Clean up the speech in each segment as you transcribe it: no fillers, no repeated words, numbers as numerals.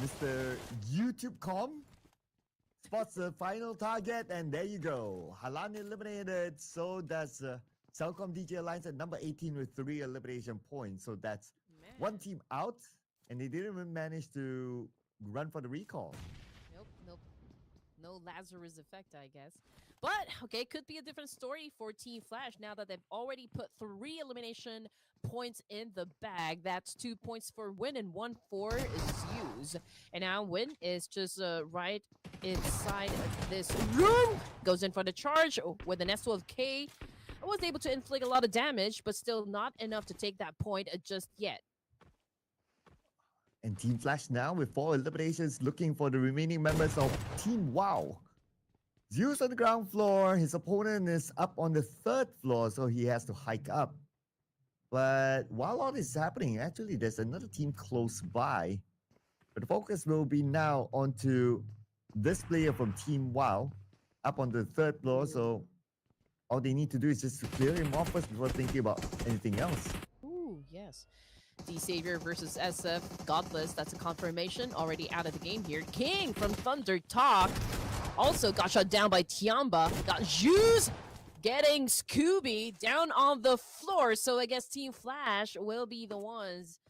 Mr. YouTube.com spots the final target, and there you go. Halan eliminated. So that's Cellcom DJ Alliance at number 18 with 3 elimination points. So that's one team out, and they didn't even manage to run for the recall. Nope. No Lazarus effect, I guess. But, okay, could be a different story for Team Flash now that they've already put 3 elimination points in the bag. That's 2 points for Win and 1 for Zeus. And now Win is just right inside of this room. Goes in for the charge with an S12K. I was able to inflict a lot of damage, but still not enough to take that point just yet. And Team Flash now with 4 eliminations looking for the remaining members of Team WoW. Zeus on the ground floor. His opponent is up on the 3rd floor, so he has to hike up. But while all this is happening, actually there's another team close by. But the focus will be now onto this player from Team WoW up on the 3rd floor, so all they need to do is just to clear him off first before thinking about anything else. Ooh, yes. D-Savior versus SF. Godless, that's a confirmation. Already out of the game here. King from Thunder Talk also got shut down by Tiamba. Got Zeus getting Scooby down on the floor. So I guess Team Flash will be the ones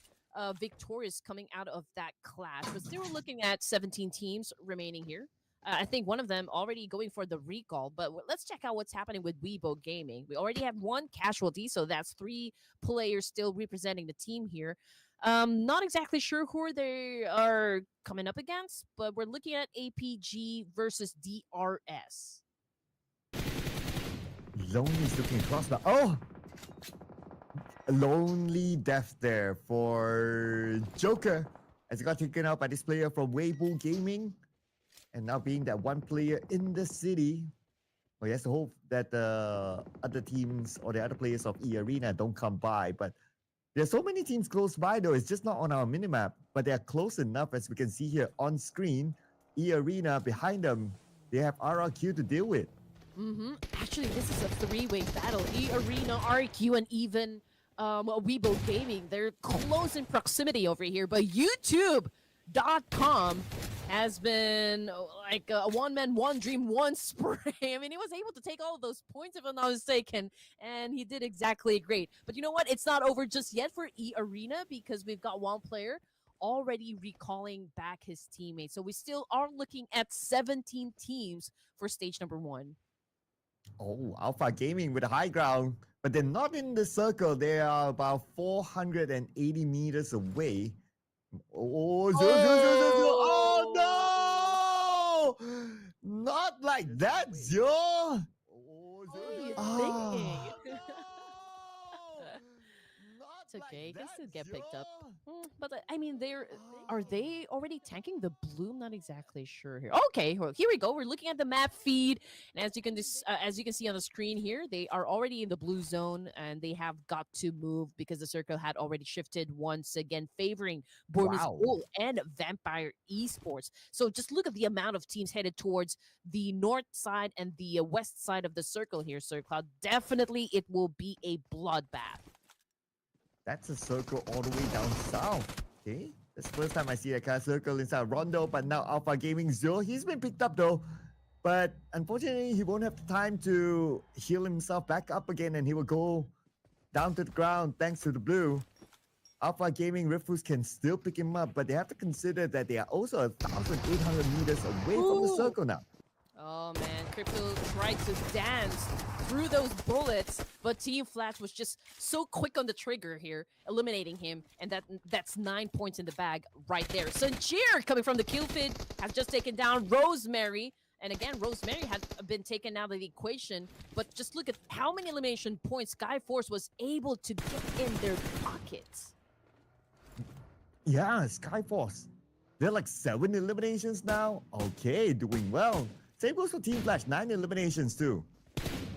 victorious coming out of that clash. But still looking at 17 teams remaining here. I think one of them already going for the recall, but let's check out what's happening with Weibo Gaming. We already have 1 casualty, so that's 3 players still representing the team here. Not exactly sure who they are coming up against, but we're looking at APG versus DRS. Lonely's looking across the... Oh! A lonely death there for Joker as he got taken out by this player from Weibo Gaming. And now being that one player in the city, well, he has to hope that the other teams or the other players of E-Arena don't come by. But there's so many teams close by, though. It's just not on our minimap. But they're close enough, as we can see here on screen. E-Arena, behind them, they have RRQ to deal with. Actually, this is a 3-way battle. E-Arena, RQ, and even Weibo Gaming. They're close in proximity over here. But YouTube.com has been like a one-man, one dream, one spray. I mean, he was able to take all of those points, if I'm not mistaken, and he did exactly great. But you know what? It's not over just yet for E-Arena because we've got one player already recalling back his teammates. So we still are looking at 17 teams for stage number 1. Oh, Alpha Gaming with a high ground, but they're not in the circle. They are about 480 meters away. Oh, oh no! Not like that, Zio! Oh, what are you thinking? It's okay, you can still get picked up. But I mean, are they already tanking the bloom? Not exactly sure here. Okay, well, here we go. We're looking at the map feed, and as you can see on the screen here, they are already in the blue zone, and they have got to move because the circle had already shifted once again, favoring Burmese Bull and Vampire Esports. So just look at the amount of teams headed towards the north side and the west side of the circle here, Sir Cloud. Definitely, it will be a bloodbath. That's a circle all the way down south. Okay, that's the first time I see a kind of circle inside Rondo, but now Alpha Gaming Zero, he's been picked up though. But unfortunately, he won't have the time to heal himself back up again, and he will go down to the ground thanks to the blue. Alpha Gaming Ruthless can still pick him up, but they have to consider that they are also 1,800 meters away from the circle now. Oh man, Crypto tried to dance through those bullets, but Team Flash was just so quick on the trigger here, eliminating him, and that's 9 points in the bag right there. Sanjir, coming from the kill feed, has just taken down Rosemary, and again, Rosemary had been taken out of the equation, but just look at how many elimination points Skyforce was able to get in their pockets. Yeah, Skyforce. They're like 7 eliminations now. Okay, doing well. Same goes for Team Flash, 9 eliminations too.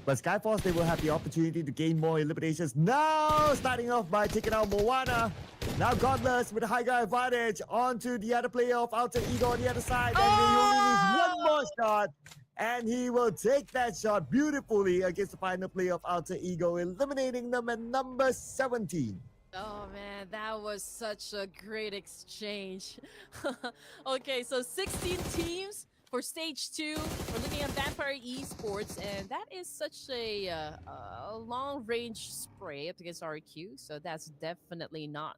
But Skyforce, they will have the opportunity to gain more eliminations. Now, starting off by taking out Moana. Now Godless with a high ground advantage onto the other player of Alter Ego on the other side. And he only needs one more shot. And he will take that shot beautifully against the final player of Alter Ego, eliminating them at number 17. Oh man, that was such a great exchange. Okay, so 16 teams for stage 2. We're looking at Vampire Esports, and that is such a long range spray up against RQ, so that's definitely not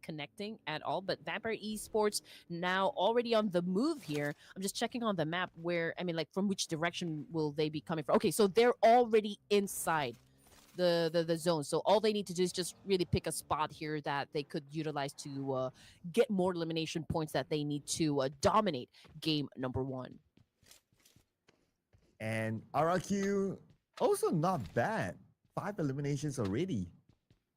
connecting at all. But Vampire Esports now already on the move here. I'm just checking on the map where, I mean, like, from which direction will they be coming from? Okay, so they're already inside the zone. So all they need to do is just really pick a spot here that they could utilize to get more elimination points that they need to dominate game number 1. And RRQ also not bad. 5 eliminations already.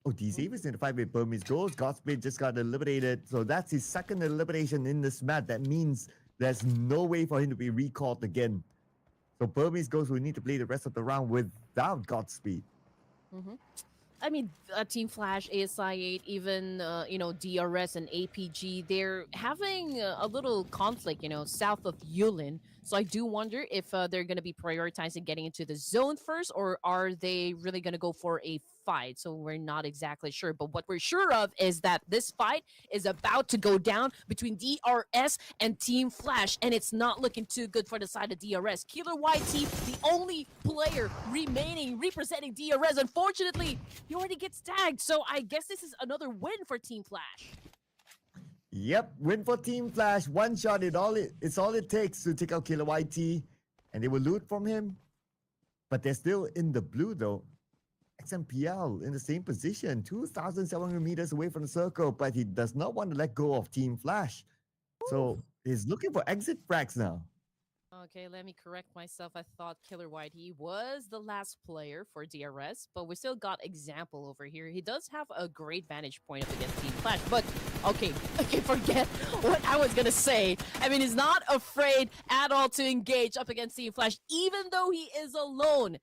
Oh, D-Saver's in the fight with Burmese goals. Godspeed just got eliminated. So that's his second elimination in this match. That means there's no way for him to be recalled again. So Burmese goals will need to play the rest of the round without Godspeed. I mean, Team Flash, ASI8, even, DRS and APG, they're having a little conflict, south of Yulin. So I do wonder if they're going to be prioritizing getting into the zone first, or are they really going to go for a fight? So we're not exactly sure. But what we're sure of is that this fight is about to go down between DRS and Team Flash, and it's not looking too good for the side of DRS. Killer YT, the only player remaining representing DRS, unfortunately, he already gets tagged. So I guess this is another win for Team Flash. Yep, win for Team Flash. One shot, it's all it takes to take out Killer YT. And they will loot from him. But they're still in the blue though. XMPL in the same position, 2,700 meters away from the circle, but he does not want to let go of Team Flash. So he's looking for exit frags now. Okay, let me correct myself. I thought Killer White, he was the last player for DRS, but we still got Example over here. He does have a great vantage point up against Team Flash, but okay, forget what I was gonna say. I mean, he's not afraid at all to engage up against Team Flash, even though he is alone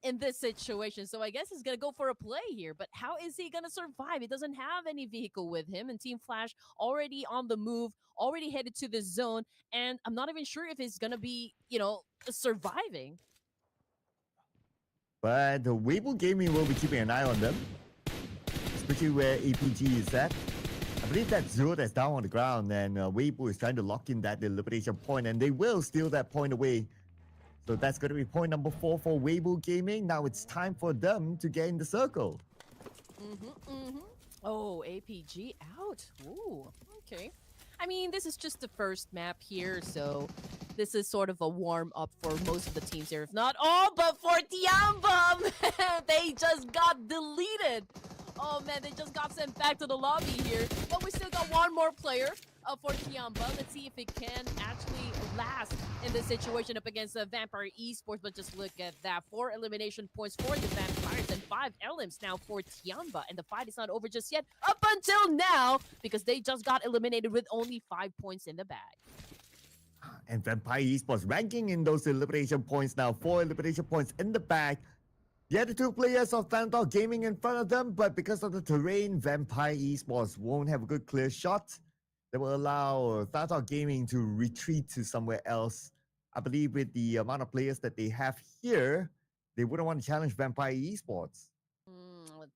in this situation. So I guess he's gonna go for a play here, but how is he gonna survive? He doesn't have any vehicle with him, and Team Flash already on the move, already headed to the zone, and I'm not even sure if he's gonna be, surviving. But the Weibo Gaming will be keeping an eye on them, especially where APG is at. I believe that's Zero that's down on the ground, and Weibo is trying to lock in that elimination point, and they will steal that point away. So that's going to be point number 4 for Weibo Gaming. Now it's time for them to get in the circle. Oh, APG out. Ooh, okay. I mean, this is just the first map here, so this is sort of a warm-up for most of the teams here. If not all, but for Tiamba, they just got deleted. Oh, man, they just got sent back to the lobby here. But we still got one more player for Tiamba. Let's see if it can actually last in this situation up against Vampire Esports. But just look at that. 4 elimination points for the Vampires and 5 elims now for Tiamba. And the fight is not over just yet up until now, because they just got eliminated with only 5 points in the bag. And Vampire Esports ranking in those elimination points now. 4 elimination points in the bag. The other 2 players of Thanatos Gaming in front of them, but because of the terrain, Vampire Esports won't have a good clear shot that will allow Thanatos Gaming to retreat to somewhere else. I believe with the amount of players that they have here, they wouldn't want to challenge Vampire Esports.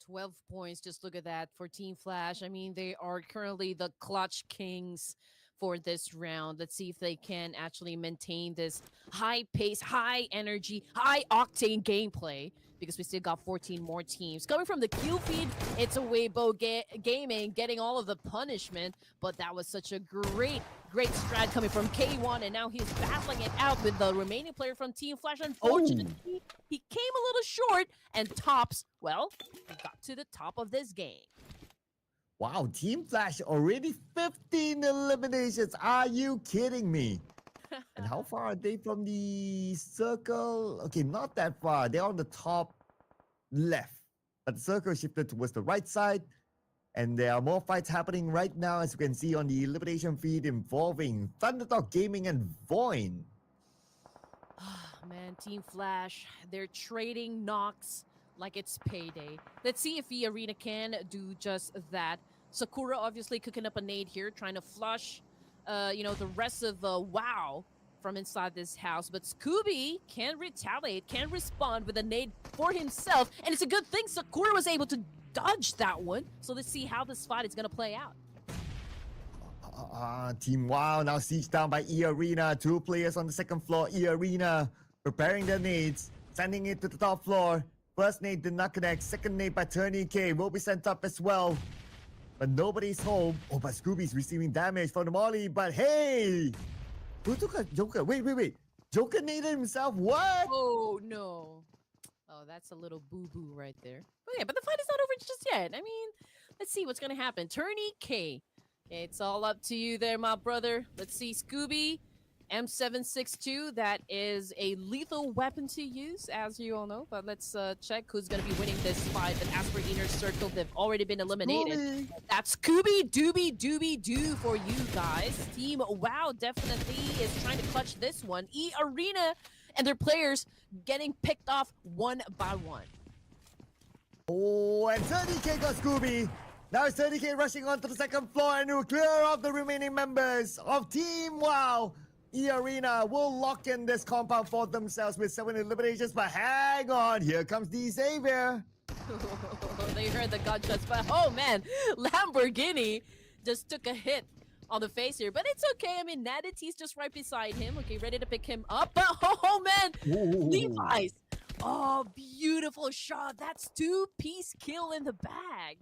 12 points, just look at that for Team Flash. I mean, they are currently the clutch kings for this round. Let's see if they can actually maintain this high pace, high energy, high octane gameplay, because we still got 14 more teams. Coming from the Q feed, it's a Weibo Gaming getting all of the punishment, but that was such a great strat coming from K1, and now he's battling it out with the remaining player from Team Flash. Unfortunately, he came a little short, and Tops, well, he got to the top of this game. Wow, Team Flash already 15 eliminations. Are you kidding me? And how far are they from the circle? Okay, not that far. They're on the top left. But the circle shifted towards the right side. And there are more fights happening right now, as you can see on the elimination feed, involving Thanatos Gaming and Void. Man, Team Flash, they're trading knocks like it's payday. Let's see if the arena can do just that. Sakura obviously cooking up a nade here, trying to flush, the rest of WoW from inside this house. But Scooby can retaliate, can respond with a nade for himself. And it's a good thing Sakura was able to dodged that one. So let's see how this fight is going to play out. Team WoW now sieged down by E Arena. 2 players on the second floor. E Arena preparing their nades, sending it to the top floor. First nade did not connect. Second nade by Turney K will be sent up as well. But nobody's home. Oh, but Scooby's receiving damage from the molly. But hey! Who took a Joker? Wait. Joker naded himself? What? Oh, no. Oh, that's a little boo-boo right there. But yeah, but the fight is not over just yet. I mean, let's see what's going to happen. Turney K. Okay, it's all up to you there, my brother. Let's see, Scooby. M762, that is a lethal weapon to use, as you all know. But let's check who's going to be winning this fight. And as for Inner Circle, they've already been eliminated. Scooby. That's Scooby Dooby Doo for you guys. Team WoW definitely is trying to clutch this one. E Arena and their players getting picked off one by one. Oh, and 30K got Scooby. Now it's 30K rushing onto the second floor and will clear off the remaining members of Team WoW. E Arena will lock in this compound for themselves with 7 eliminations, but hang on, here comes D Xavier. They heard the gunshots, but oh man, Lamborghini just took a hit on the face here, but it's okay. I mean, Nadity's just right beside him, okay, ready to pick him up, but oh man, Ooh. Levi's. Oh, beautiful shot. That's 2-piece kill in the bag.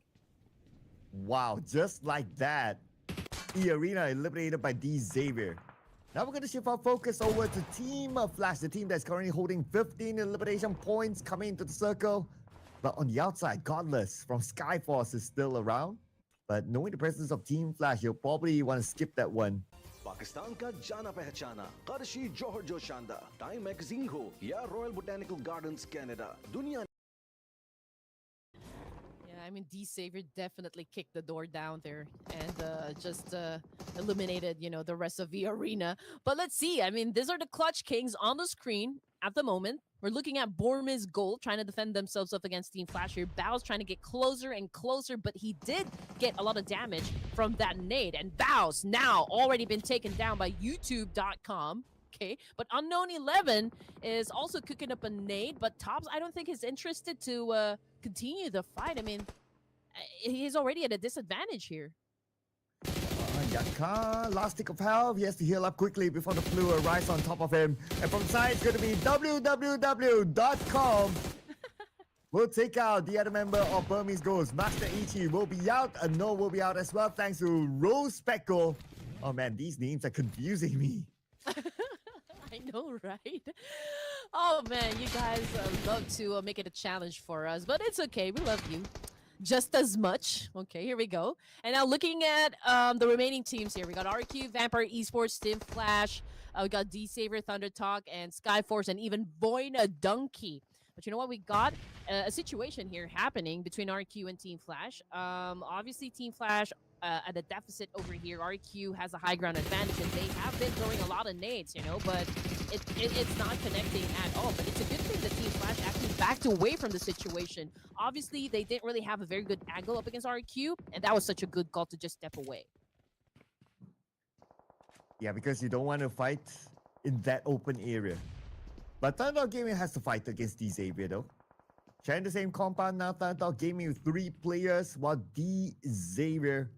Wow, just like that. E Arena eliminated by D Xavier. Now we're going to shift our focus over to Team Flash, the team that's currently holding 15 elimination points coming into the circle. But on the outside, Godless from Skyforce is still around. But knowing the presence of Team Flash, you'll probably want to skip that one. Pakistan का जाना पहचाना कर्शी जौहर जोशांदा time magazine हो या royal botanical gardens Canada दुनिया Yeah, I mean, D Xavier definitely kicked the door down there and just eliminated, you know, the rest of the arena. But let's see. I mean, these are the Clutch Kings on the screen at the moment. We're looking at Bormi's Gold trying to defend themselves up against Team Flash here. Bao's trying to get closer and closer, but he did get a lot of damage from that nade. And Bao's now already been taken down by YouTube.com. Okay, but Unknown11 is also cooking up a nade, but Tops, I don't think is interested to continue the fight. I mean, he's already at a disadvantage here. Yaka, last tick of health. He has to heal up quickly before the flu arrives on top of him. And from side, it's going to be www.com. We'll take out the other member of Burmese Ghost. Master Ichi will be out. No will be out as well, thanks to Rose Speckle. Oh man, these names are confusing me. I know, right? Oh man, you guys love to make it a challenge for us, but it's okay. We love you just as much. Okay, here we go. And now looking at the remaining teams here, we got RQ, Vampire Esports, Team Flash, we got D Xavier, Thunder Talk, and Skyforce, and even Boyna Donkey. But you know what? We got a situation here happening between RQ and Team Flash. Obviously, Team Flash at a deficit over here. RQ has a high ground advantage, and they have been throwing a lot of nades, you know, but it's not connecting at all. But it's a good thing that Team Flash actually backed away from the situation. Obviously, they didn't really have a very good angle up against RQ, and that was such a good call to just step away. Yeah, because you don't want to fight in that open area. But Thunder Gaming has to fight against D Xavier though. Sharing the same compound now, Thunder Gaming with 3 players, while D Xavier,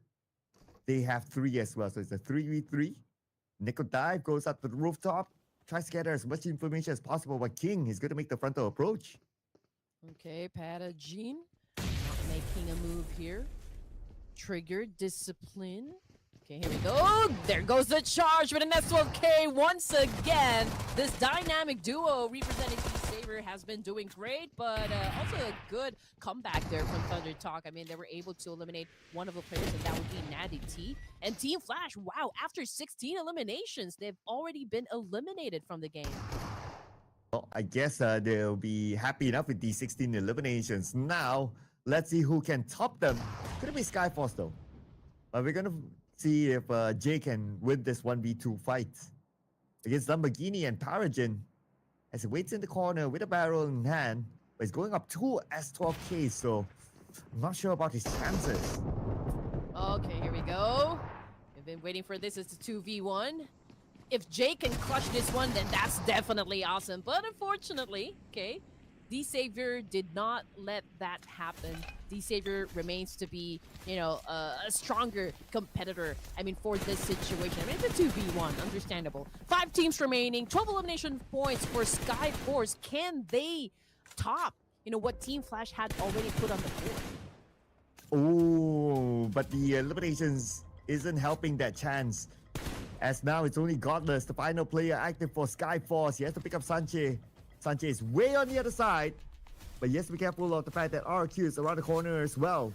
they have 3 as well. So it's a 3v3. Nickel Dive goes up to the rooftop, tries to gather as much information as possible, but King is going to make the frontal approach. Okay, Patagene not making a move here. Trigger, discipline. Okay, here we go. There goes the charge with an S12K once again. This dynamic duo representing D Xavier has been doing great, but also a good comeback there from Thunder Talk. I mean, they were able to eliminate one of the players, and that would be Natty T. And Team Flash, wow, after 16 eliminations, they've already been eliminated from the game. Well, I guess they'll be happy enough with these 16 eliminations. Now, let's see who can top them. Could it be Skyforce though? But we're going to see if Jay can win this 1v2 fight against Lamborghini and Paragon as he waits in the corner with a barrel in hand, but he's going up 2 S12K, so I'm not sure about his chances. Okay, here we go. We've been waiting for this. It's a 2v1. If Jay can clutch this one, then that's definitely awesome. But unfortunately, okay, D-Savior did not let that happen. D-Savior remains to be, a stronger competitor. I mean, for this situation. I mean, it's a 2v1, understandable. 5 teams remaining, 12 elimination points for Skyforce. Can they top, what Team Flash had already put on the board? Oh, but the eliminations isn't helping that chance. As now it's only Godless, the final player active for Skyforce. He has to pick up Sanche. Sanche is way on the other side. But he has to be careful of the fact that RQ is around the corner as well.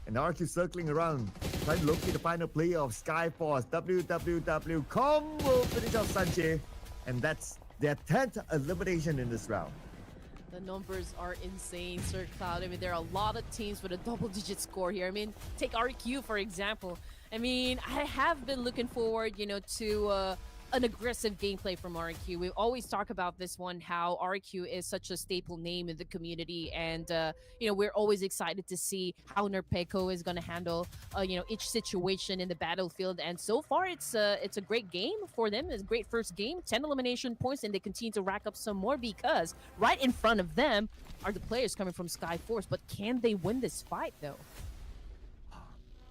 And RQ circling around, trying to locate the final player of Skyforce. WWW combo finish off Sanche. And that's their 10th elimination in this round. The numbers are insane, Sir Cloud. I mean, there are a lot of teams with a double-digit score here. I mean, take RQ, for example. I mean, I have been looking forward, to an aggressive gameplay from RQ. We always talk about this one, how RQ is such a staple name in the community. And, we're always excited to see how Nerpeco is going to handle, each situation in the battlefield. And so far, it's a great game for them. It's a great first game, 10 elimination points, and they continue to rack up some more because right in front of them are the players coming from Skyforce. But can they win this fight, though?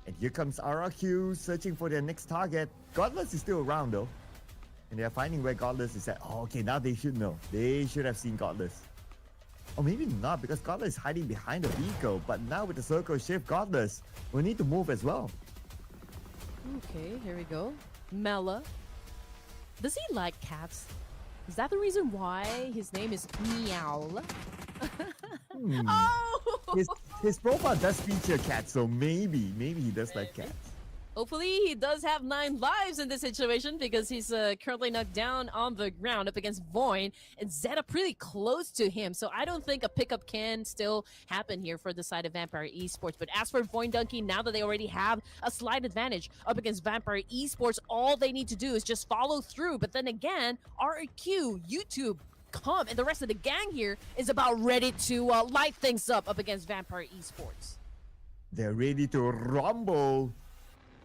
And here comes RRQ searching for their next target. Godless is still around though. And they're finding where Godless is at. Oh, okay, now they should know. They should have seen Godless. Or maybe not, because Godless is hiding behind the vehicle. But now with the circle shift, Godless will need to move as well. Okay, here we go. Mela. Does he like cats? Is that the reason why his name is Meow? Oh! His profile does feature cats, so maybe he does like cats. Hopefully, he does have 9 lives in this situation because he's currently knocked down on the ground up against Voin and Zeta pretty close to him. So I don't think a pickup can still happen here for the side of Vampire Esports. But as for Voin Donkey, now that they already have a slight advantage up against Vampire Esports, all they need to do is just follow through. But then again, RQ, YouTube, Come, and the rest of the gang here is about ready to light things up against Vampire Esports. They're ready to rumble.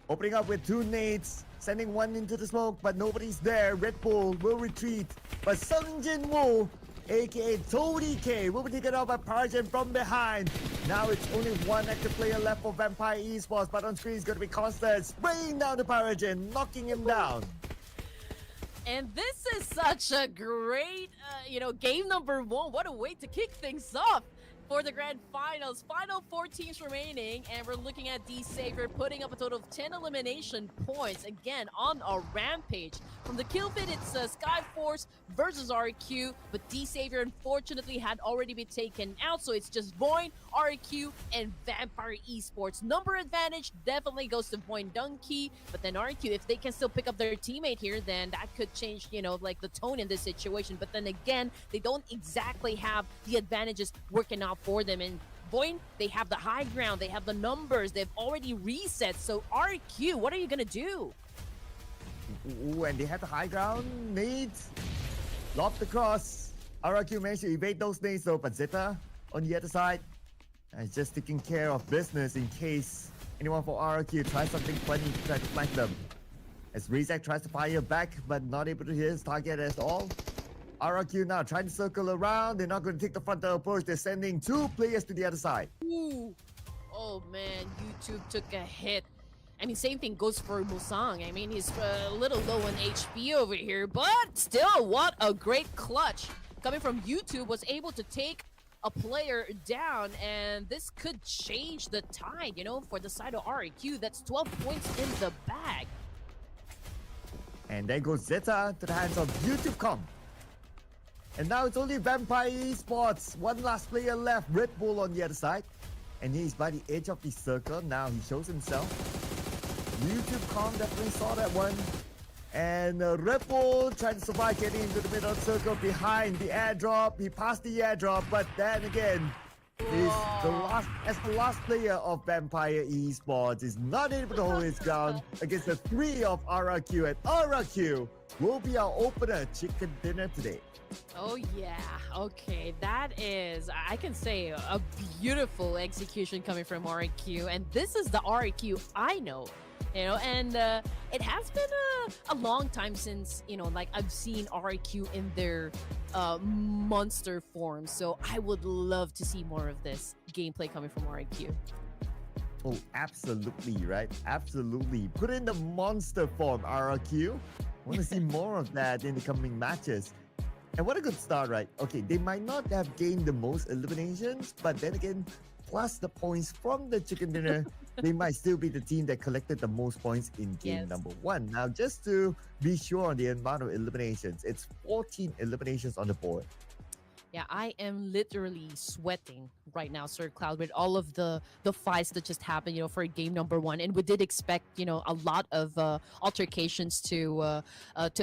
Opening up with 2 nades, sending one into the smoke, but nobody's there. Red Bull will retreat, but Sung Jin Woo, aka Tony K, will be taken out by Parjan from behind. Now it's only one active player left for Vampire Esports, but on screen is going to be Constant, spraying down the Parjan, knocking him down. And this is such a great, game number 1. What a way to kick things off for the grand finals. Final 4 teams remaining, and we're looking at D-Savior putting up a total of 10 elimination points, again, on a rampage. From the kill feed, it's Skyforce versus RQ, but D-Savior unfortunately had already been taken out, so it's just Voin, RQ, and Vampire Esports. Number advantage definitely goes to Voin Donkey, but then RQ, if they can still pick up their teammate here, then that could change, the tone in this situation. But then again, they don't exactly have the advantages working out for them. And Voin, they have the high ground, they have the numbers, they've already reset. So RQ, what are you gonna do? Ooh, and they have the high ground. Nades lobbed across. RQ managed to evade those nades though, but Zeta on the other side is just taking care of business in case anyone for RQ tries something funny to try to flank them. As Rizak tries to fire back, but not able to hit his target at all. RQ now trying to circle around. They're not going to take the frontal approach. They're sending 2 players to the other side. Ooh. Oh man, YouTube took a hit. I mean, same thing goes for Musang. I mean, he's a little low on HP over here, but still, what a great clutch. Coming from YouTube, was able to take a player down, and this could change the tide, for the side of RQ. That's 12 points in the bag. And there goes Zeta to the hands of YouTube Com. And now it's only Vampire Esports. One last player left. Red Bull on the other side. And he's by the edge of the circle. Now he shows himself. YouTube Com definitely saw that one. And Red Bull trying to survive getting into the middle circle behind the airdrop. He passed the airdrop, but then again, the last player of Vampire Esports is not able to hold his ground against the 3 of RRQ. And RRQ will be our opener chicken dinner today. Oh yeah, okay, that is, I can say, a beautiful execution coming from RQ, and this is the RQ I know. And it has been a long time since like I've seen RIQ in their monster form. So I would love to see more of this gameplay coming from RIQ. Oh, absolutely, right? Absolutely. Put in the monster form, RRQ. Want to see more of that in the coming matches. And what a good start, right? Okay, they might not have gained the most eliminations, but then again, plus the points from the chicken dinner, they might still be the team that collected the most points in game Yes. number 1. Now, just to be sure on the amount of eliminations, it's 14 eliminations on the board. Yeah, I am literally sweating right now, Sir Cloud, with all of the fights that just happened, for game number 1, and we did expect, a lot of altercations to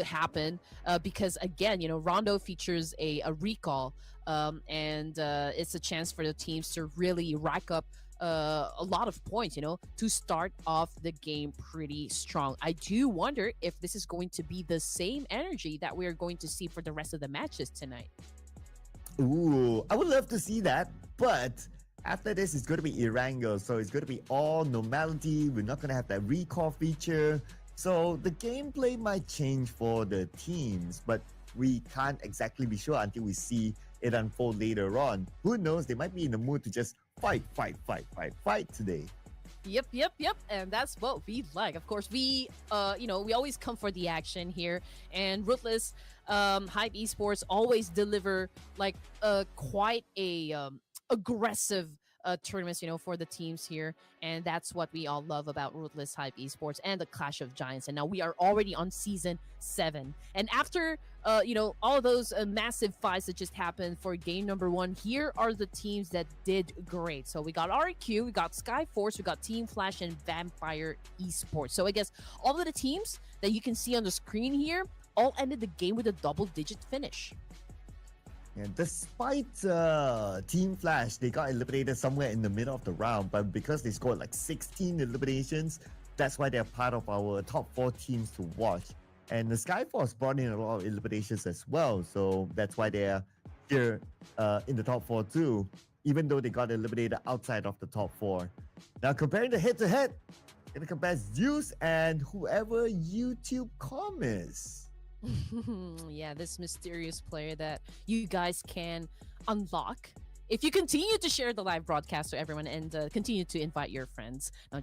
happen because again, Rondo features a recall, and it's a chance for the teams to really rack up a lot of points, to start off the game pretty strong. I do wonder if this is going to be the same energy that we are going to see for the rest of the matches tonight. Ooh, I would love to see that, but after this, it's going to be Erangel, so it's going to be all normality. We're not going to have that recall feature. So the gameplay might change for the teams, but we can't exactly be sure until we see it unfold later on. Who knows? They might be in the mood to just fight today. Yep. And that's what we like. Of course, we always come for the action here. And Ruthless, Hype Esports always deliver like quite a aggressive tournaments, for the teams here. And that's what we all love about Ruthless, Hype Esports, and the Clash of Giants. And now we are already on season 7. And after all those massive fights that just happened for game number 1, here are the teams that did great. So we got REQ, we got Skyforce, we got Team Flash, and Vampire Esports. So I guess all of the teams that you can see on the screen here all ended the game with a double-digit finish. And despite Team Flash, they got eliminated somewhere in the middle of the round, but because they scored like 16 eliminations, that's why they're part of our top 4 teams to watch. And the Skyforce brought in a lot of eliminations as well, so that's why they're here in the top 4 too, even though they got eliminated outside of the top 4. Now comparing the head-to-head, gonna compare Zeus and whoever YouTube Com is. Yeah, this mysterious player that you guys can unlock if you continue to share the live broadcast to everyone and continue to invite your friends. Now,